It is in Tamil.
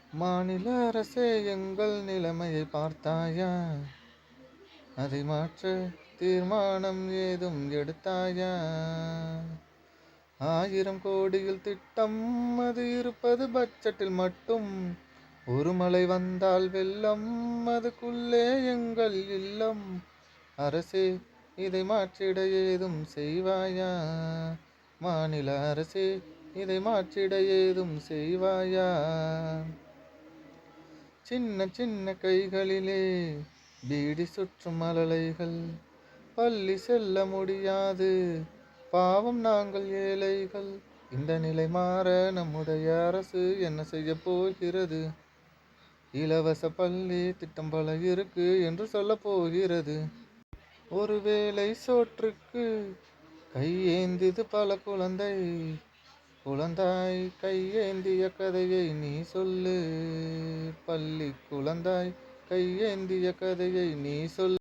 மாநில அரசே எங்கள் நிலைமையை பார்த்தாயா? அதை மாற்ற தீர்மானம் ஏதும் எடுத்தாயா? 1000 கோடியில் திட்டம், அது இருப்பது பட்ஜெட்டில் மட்டும். ஒரு மழை வந்தால் வெள்ளம், அதுக்குள்ளே எங்கள் இல்லம். அரசே, இதை மாற்றிட ஏதும் செய்வாயா? மாநில அரசே, இதை மாற்றிட ஏதும் செய்வாயா? சின்ன சின்ன கைகளிலே பீடி சுற்றும் மழலைகள், பள்ளி செல்ல முடியாது, பாவம் நாங்கள் ஏழைகள். இந்த நிலை மாற நம்முடைய அரசு என்ன செய்ய போகிறது? இலவச பள்ளி திட்டம் பல இருக்கு என்று சொல்ல போகிறது. ஒருவேளை சோற்றுக்கு கையேந்திது பல குழந்தாய் கையேந்திய கதையை நீ சொல்லு. பள்ளி குழந்தாய் கையேந்திய கதையை நீ சொல்.